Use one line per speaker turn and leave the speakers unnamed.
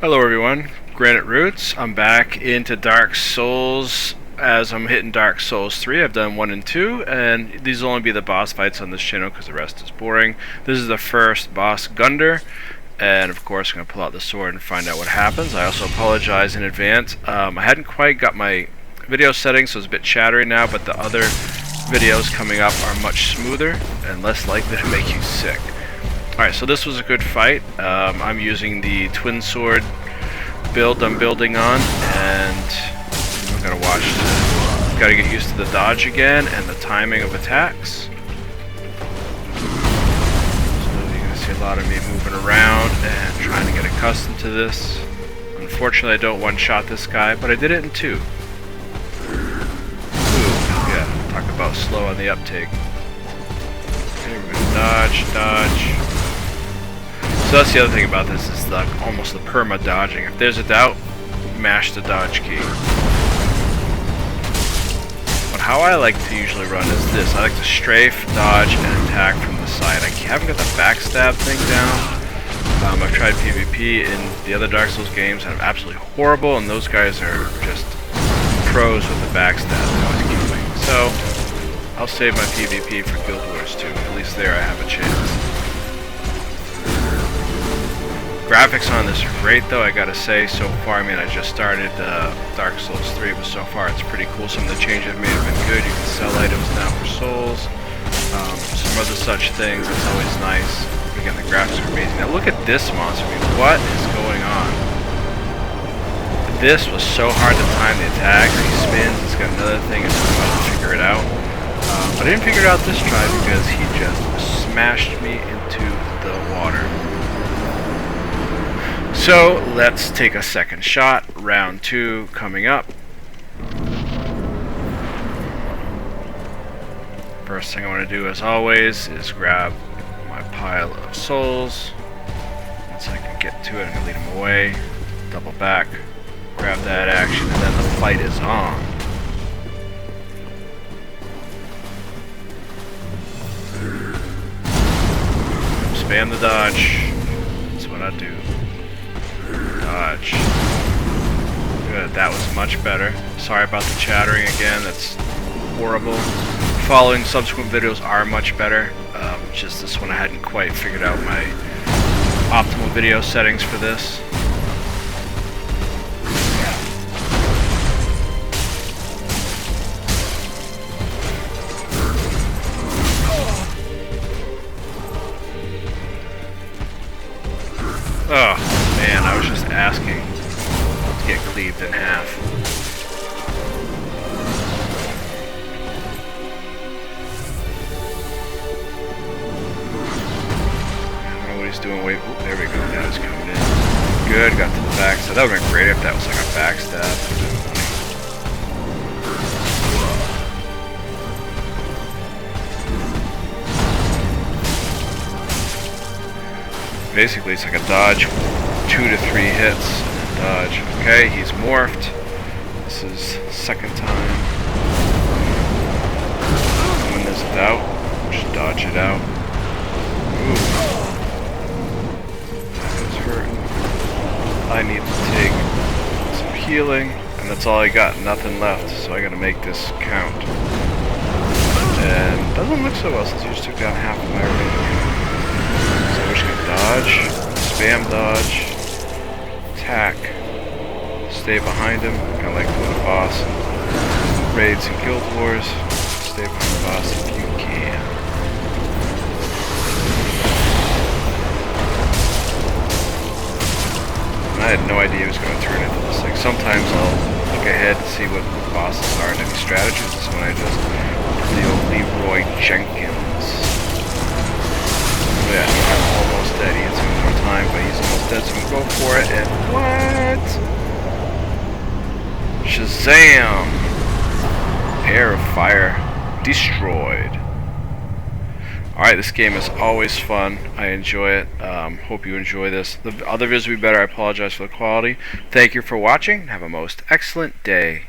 Hello everyone, Granite Roots. I'm back into Dark Souls as I'm hitting Dark Souls 3. I've done 1 and 2, and these will only be the boss fights on this channel because the rest is boring. This is the first boss, Gunder, and of course I'm going to pull out the sword and find out what happens. I also apologize in advance. I hadn't quite got my video settings, so it's a bit chattery now, but the other videos coming up are much smoother and less likely to make you sick. Alright, so this was a good fight. I'm using the twin sword build I'm building on, and I'm gonna watch. Gotta get used to the dodge again and the timing of attacks. So you're gonna see a lot of me moving around and trying to get accustomed to this. Unfortunately, I don't one-shot this guy, but I did it in 2. Ooh, yeah, talk about slow on the uptake. Okay, we're gonna dodge. So that's the other thing about this, is like almost the perma-dodging. If there's a doubt, mash the dodge key. But how I like to usually run is this. I like to strafe, dodge, and attack from the side. I haven't got the backstab thing down. I've tried PvP in the other Dark Souls games, and I'm absolutely horrible, and those guys are just pros with the backstab. They always keep me. So I'll save my PvP for Guild Wars 2. At least there I have a chance. Graphics on this are great though, I gotta say. So far, I mean, I just started Dark Souls 3, but so far it's pretty cool. Some of the changes I've made have been good. You can sell items now for souls. Some other such things, it's always nice. Again, the graphics are amazing. Now look at this monster. I mean, what is going on? This was so hard to time the attacks. He spins, it's got another thing, it's about to figure it out. But I didn't figure it out this try because he just smashed me into the water. So let's take a second shot. Round 2 coming up. First thing I want to do, as always, is grab my pile of souls. Once I can get to it, I'm going to lead him away. Double back, grab that action, and then the fight is on. Spam the dodge. That's what I do. Dodge. Good, that was much better. Sorry about the chattering again, that's horrible. Following subsequent videos are much better. Just this one I hadn't quite figured out my optimal video settings for this. Oh man, I was just asking to get cleaved in half. I don't know what he's doing. Wait, oh, there we go. Now he's coming in. Good, got to the backstab. That would have been great if that was like a backstab. Basically, it's like a dodge, 2 to 3 hits, and dodge. Okay, he's morphed. This is second time. When there's a doubt, just dodge it out. Ooh. That is hurting. I need to take some healing, and that's all I got, nothing left, so I gotta make this count. And doesn't look so well since you just took down half of my remaining. So we're just gonna dodge, spam dodge, attack, stay behind him, kinda like doing a boss in raids and Guild Wars. Stay behind the boss if you can. And I had no idea he was gonna turn into this. Like sometimes I'll look ahead to see what the bosses are and any strategies. This one I just the old Leroy Jenkins. Yeah, I'm almost dead. He hits him one more time, but he's almost dead, so I'm gonna go for it, and what? Shazam! Air of fire destroyed. Alright, this game is always fun. I enjoy it. Hope you enjoy this. The other videos will be better. I apologize for the quality. Thank you for watching. Have a most excellent day.